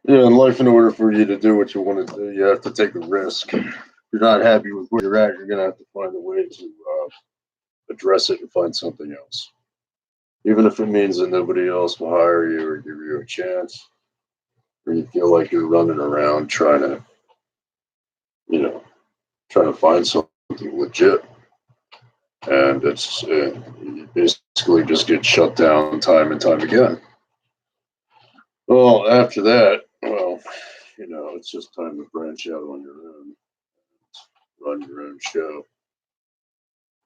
Yeah, in life, in order for you to do what you want to do, you have to take a risk. If you're not happy with where you're at, you're gonna have to find a way to address it and find something else. Even if it means that nobody else will hire you or give you a chance, or you feel like you're running around you know, trying to find something legit, and you basically just get shut down time and time again. Well, after that, it's just time to branch out on your own, run your own show.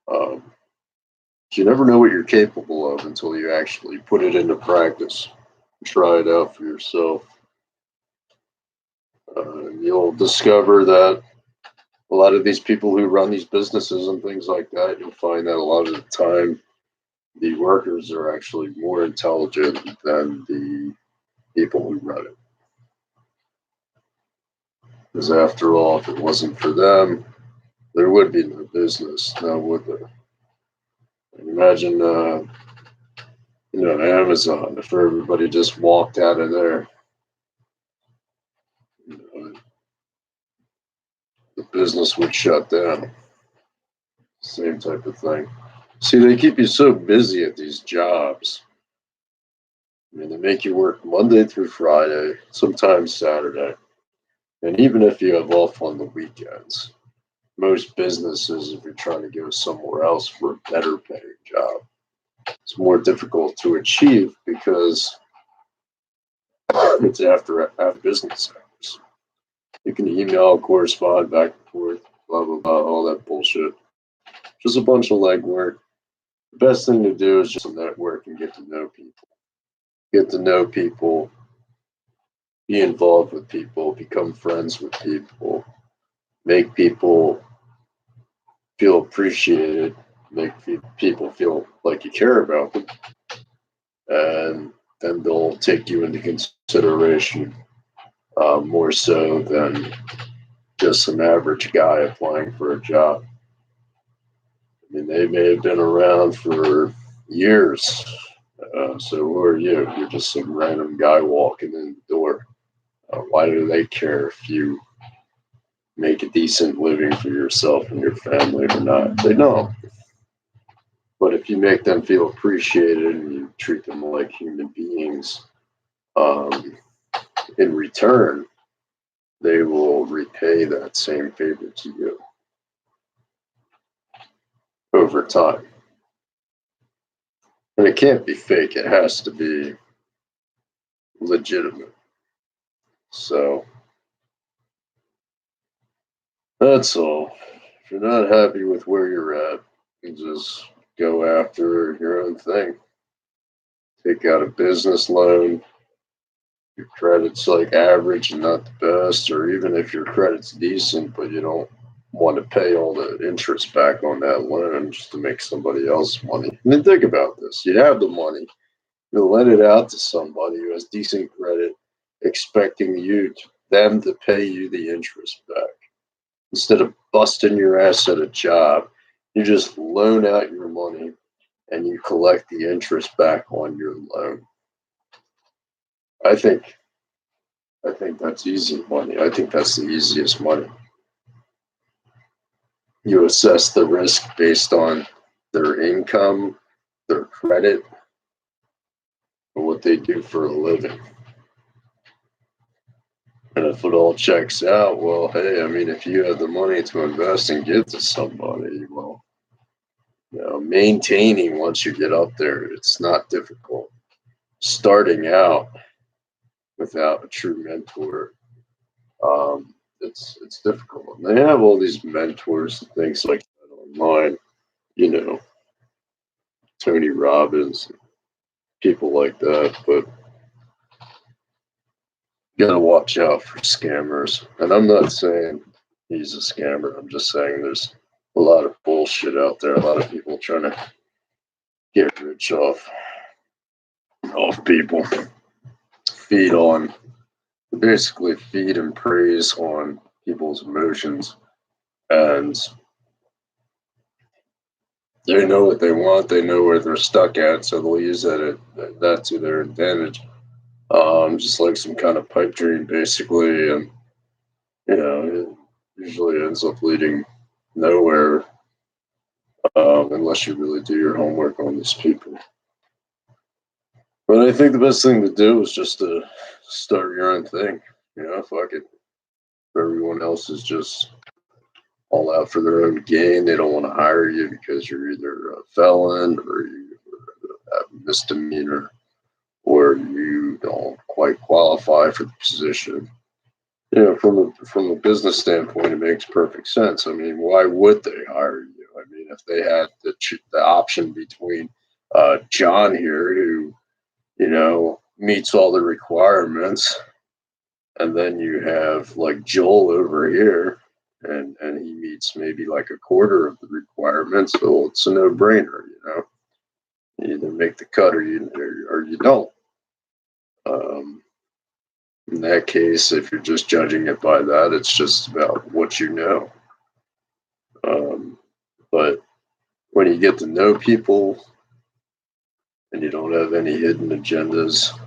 Um, you never know what you're capable of until you actually put it into practice, try it out for yourself. You'll discover that a lot of these people who run these businesses and things like that, you'll find that a lot of the time the workers are actually more intelligent than the people who run it. Because after all, if it wasn't for them, there would be no business, now would there? Imagine, Amazon. If everybody just walked out of there, you know, the business would shut down. Same type of thing. See, they keep you so busy at these jobs. I mean, they make you work Monday through Friday, sometimes Saturday. And even if you have off on the weekends, most businesses, if you're trying to go somewhere else for a better paying job, it's more difficult to achieve because it's after business hours. You can email, correspond back and forth, blah, blah, blah, all that bullshit. Just a bunch of legwork. The best thing to do is just network and get to know people. Get to know people, be involved with people, become friends with people, make people feel appreciated, make people feel like you care about them, and then they'll take you into consideration more so than just some average guy applying for a job. I mean, they may have been around for years. So who are you? You're just some random guy walking in the door. Why do they care if you make a decent living for yourself and your family or not? They don't. But if you make them feel appreciated and you treat them like human beings, um, in return, they will repay that same favor to you over time. And it can't be fake, it has to be legitimate. So that's all. If you're not happy with where you're at, you just go after your own thing. Take out a business loan. Your credit's like average and not the best, or even if your credit's decent, but you don't want to pay all the interest back on that loan just to make somebody else money. And then think about this: you have the money, you lend it out to somebody who has decent credit, expecting them to pay you the interest back. Instead of busting your ass at a job, you just loan out your money and you collect the interest back on your loan. I think I think that's easy money. I think that's the easiest money. You assess the risk based on their income, their credit, and what they do for a living. And if it all checks out, well, hey, I mean, if you have the money to invest and give to somebody, well, maintaining once you get up there, it's not difficult. Starting out without a true mentor, it's difficult. And they have all these mentors and things like that online, you know, Tony Robbins, people like that. But you gotta watch out for scammers. And I'm not saying he's a scammer. I'm just saying there's a lot of bullshit out there. A lot of people trying to get rich off people, feed on basically feed and praise on people's emotions, and they know what they want. They know where they're stuck at, so they'll use that to their advantage. just like some kind of pipe dream, basically, and it usually ends up leading nowhere unless you really do your homework on these people. But I think the best thing to do is just to start your own thing. Fuck it. Everyone else is just all out for their own gain. They don't want to hire you because you're either a felon or you have a misdemeanor or you don't quite qualify for the position. From a business standpoint, it makes perfect sense. I mean, why would they hire you? I mean, if they had the option between John here, who meets all the requirements, and then you have like Joel over here, and he meets maybe like a quarter of the requirements. So it's a no-brainer. You either make the cut or you don't. Um, in that case, if you're just judging it by that, it's just about what you know. But when you get to know people and you don't have any hidden agendas,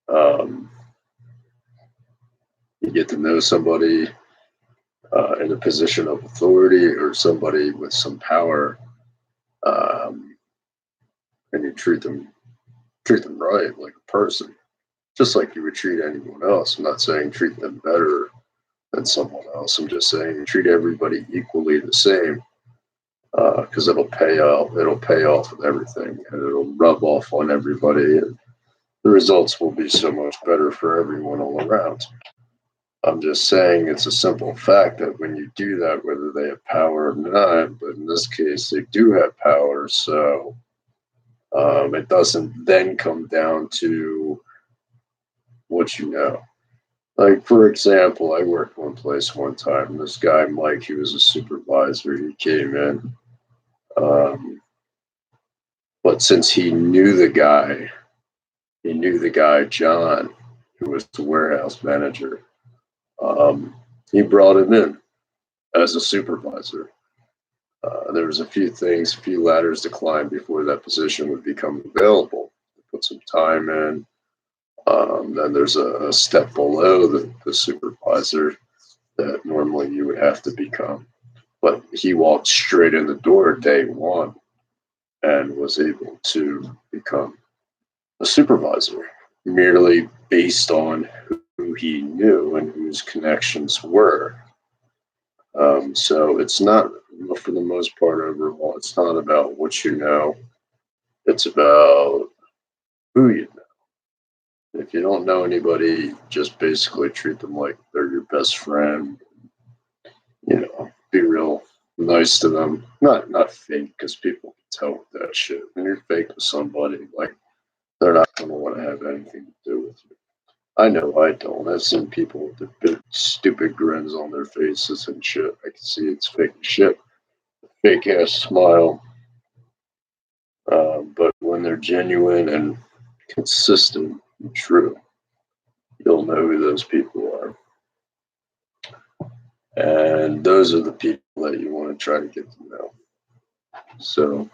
um, you get to know somebody in a position of authority or somebody with some power, um, and you treat them right, like a person, just like you would treat anyone else. I'm not saying treat them better than someone else. I'm just saying treat everybody equally the same, because it'll pay off. It'll pay off with everything, and it'll rub off on everybody, and the results will be so much better for everyone all around. I'm just saying it's a simple fact that when you do that, whether they have power or not, but in this case they do have power, so it doesn't then come down to what you know. Like, for example, I worked one place one time. This guy, Mike, he was a supervisor. He came in, um, but since he knew the guy, John, who was the warehouse manager. Um, he brought him in as a supervisor. There was a few ladders to climb before that position would become available. Put some time in. Then there's a step below the supervisor that normally you would have to become. But he walked straight in the door day one and was able to become a supervisor merely based on who he knew and whose connections were. So it's not, for the most part, overall, it's not about what you know, it's about who you know. If you don't know anybody, just basically treat them like they're your best friend. Be real nice to them. Not fake, because people can tell with that shit. When you're fake with somebody, like, they're not going to want to have anything to do with you. I know I don't. I've seen people with the big stupid grins on their faces and shit. I can see it's fake shit. Fake ass smile. But when they're genuine and consistent and true, you'll know who those people are. And those are the people that you want to try to get to know. So,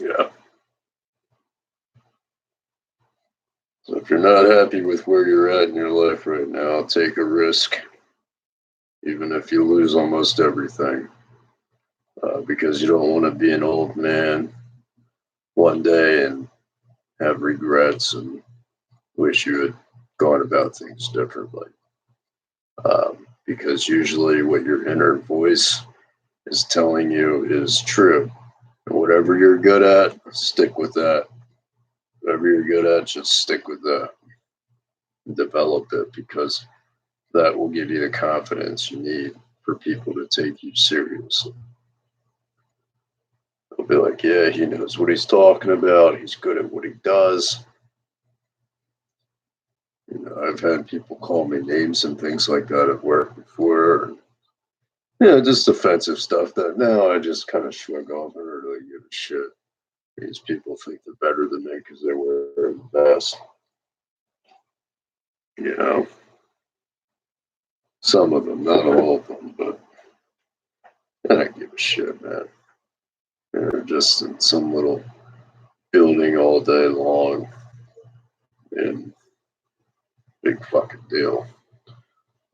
yeah. So if you're not happy with where you're at in your life right now, take a risk, even if you lose almost everything, because you don't want to be an old man one day and have regrets and wish you had gone about things differently. Because usually what your inner voice is telling you is true. And whatever you're good at, stick with that. Whatever you're good at, just stick with that. Develop it, because that will give you the confidence you need for people to take you seriously. They'll be like, yeah, he knows what he's talking about. He's good at what he does. I've had people call me names and things like that at work before. Just offensive stuff that now I just kind of shrug off and really give a shit. These people think they're better than me because they wear the best. Some of them, not all of them, but I don't give a shit, man. They're just in some little building all day long, and big fucking deal.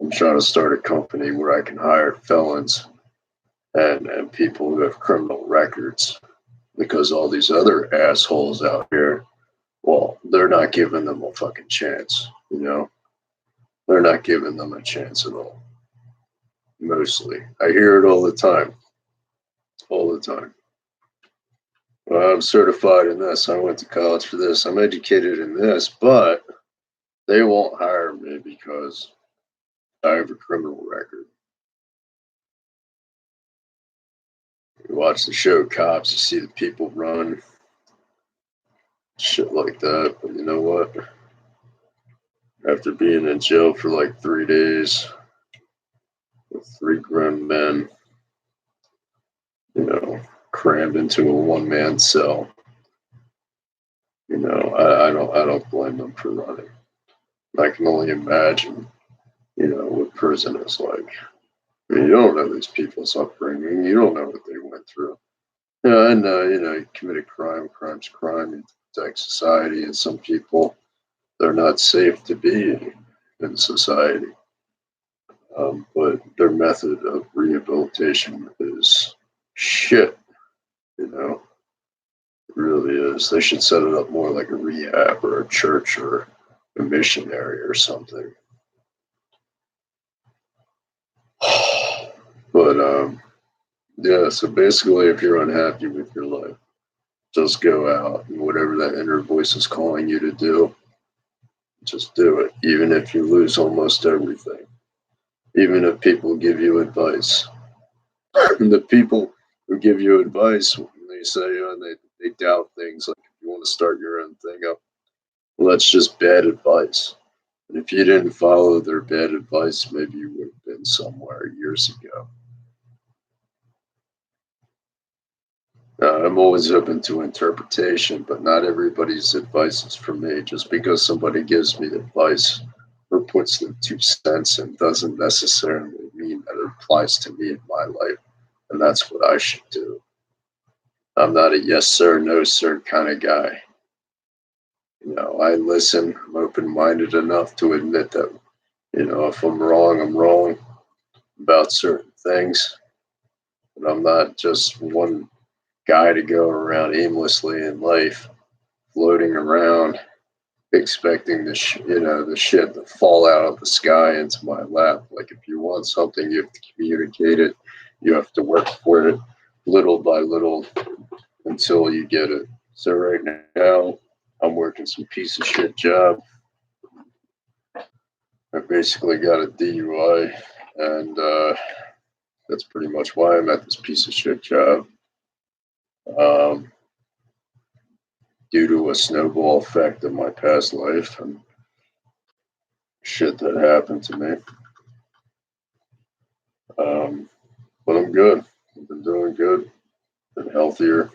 I'm trying to start a company where I can hire felons and people who have criminal records, because all these other assholes out here, well, they're not giving them a fucking chance, you know? They're not giving them a chance at all. Mostly. I hear it all the time. All the time. Well, I'm certified in this. I went to college for this. I'm educated in this, but they won't hire me because I have a criminal record. You watch the show Cops, you see the people run, shit like that. But you know what? After being in jail for like 3 days with 3 grown men, you know, crammed into a one-man cell, you know, I don't blame them for running. I can only imagine, you know, what prison is like. I mean, you don't know these people's upbringing. You don't know what they went through. Yeah, I know, you know, you committed crime, crime's crime, you protect society, and some people, they're not safe to be in society. But their method of rehabilitation is shit, you know, it really is. They should set it up more like a rehab or a church or a missionary or something. But, yeah, so basically, if you're unhappy with your life, just go out and whatever that inner voice is calling you to do, just do it, even if you lose almost everything. Even if people give you advice. And the people who give you advice, when they say, they doubt things, like if you want to start your own thing up, well, that's just bad advice. And if you didn't follow their bad advice, maybe you would have been somewhere years ago. I'm always open to interpretation, but not everybody's advice is for me. Just because somebody gives me advice or puts their 2 cents in doesn't necessarily mean that it applies to me in my life, and that's what I should do. I'm not a yes sir, no sir kind of guy. You know, I listen. I'm open-minded enough to admit that, you know, if I'm wrong about certain things, but I'm not just one guy to go around aimlessly in life, floating around, expecting the shit to fall out of the sky into my lap. Like if you want something, you have to communicate it. You have to work for it, little by little, until you get it. So right now, I'm working some piece of shit job. I basically got a DUI, and that's pretty much why I'm at this piece of shit job. Due to a snowball effect of my past life and shit that happened to me. But I'm good. I've been doing good. Been healthier.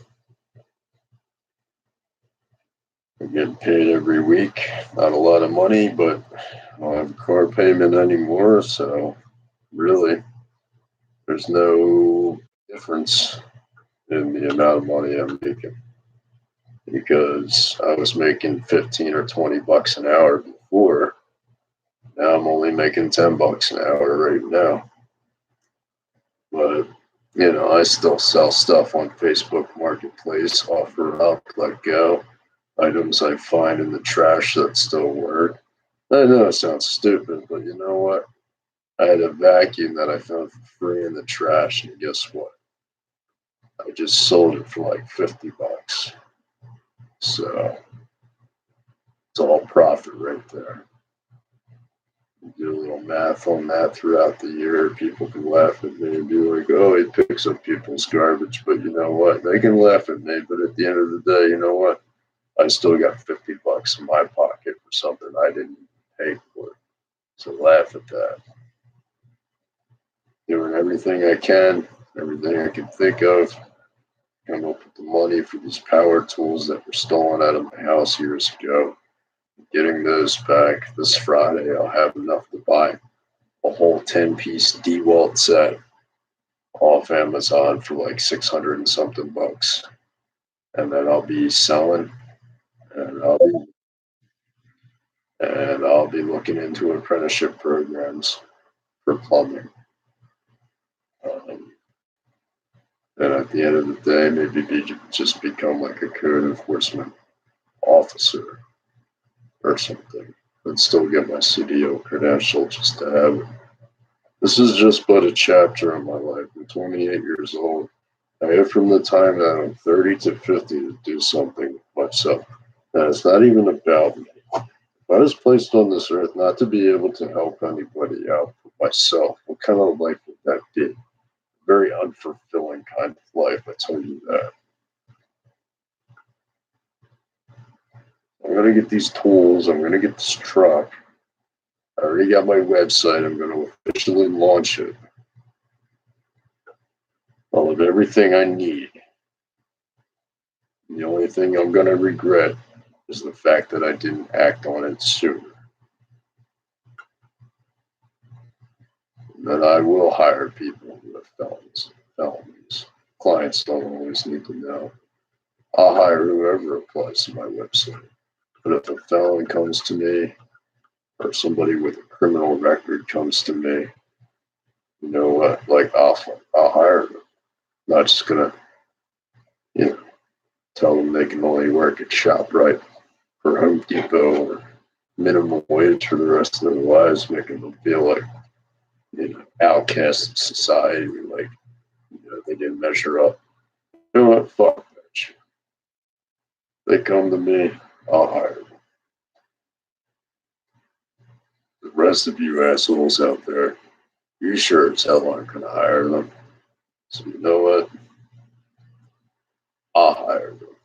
I'm getting paid every week. Not a lot of money, but I don't have a car payment anymore. So really, there's no difference in the amount of money I'm making, because I was making 15 or 20 bucks an hour before. Now I'm only making 10 bucks an hour right now. But, you know, I still sell stuff on Facebook Marketplace, offer up, let go, items I find in the trash that still work. I know it sounds stupid, but you know what? I had a vacuum that I found for free in the trash, and guess what? I just sold it for like 50 bucks. So it's all profit right there. Do a little math on that throughout the year. People can laugh at me and be like, oh, he picks up people's garbage. But you know what? They can laugh at me. But at the end of the day, you know what? I still got 50 bucks in my pocket for something I didn't pay for. So laugh at that. Doing everything I can, everything I can think of. Come up with the money for these power tools that were stolen out of my house years ago. Getting those back this Friday. I'll have enough to buy a whole 10-piece DeWalt set off Amazon for like 600 and something bucks. and then I'll be selling, and I'll be looking into apprenticeship programs for plumbing. Um, and at the end of the day, maybe just become like a code enforcement officer or something, but still get my CDO credential just to have it. This is just but a chapter in my life. I'm 28 years old. I have from the time that I'm 30 to 50 to do something with myself. And it's not even about me. I was placed on this earth not to be able to help anybody out but myself. What kind of life would that be? Very unfulfilling kind of life, I tell you that. I'm going to get these tools. I'm going to get this truck. I already got my website. I'm going to officially launch it. I'll have everything I need. The only thing I'm going to regret is the fact that I didn't act on it sooner. That I will hire people who have felonies. Clients don't always need to know. I'll hire whoever applies to my website. But if a felon comes to me, or somebody with a criminal record comes to me, you know what? Like I'll hire them. I'm not just gonna, you know, tell them they can only work at ShopRite or Home Depot or minimum wage for the rest of their lives, making them feel like, you know, outcasts of society, like, you know, they didn't measure up. You know what? Fuck that shit. They come to me, I'll hire them. The rest of you assholes out there, you sure as hell aren't gonna hire them. So you know what? I'll hire them.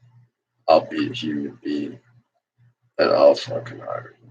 I'll be a human being and I'll fucking hire them.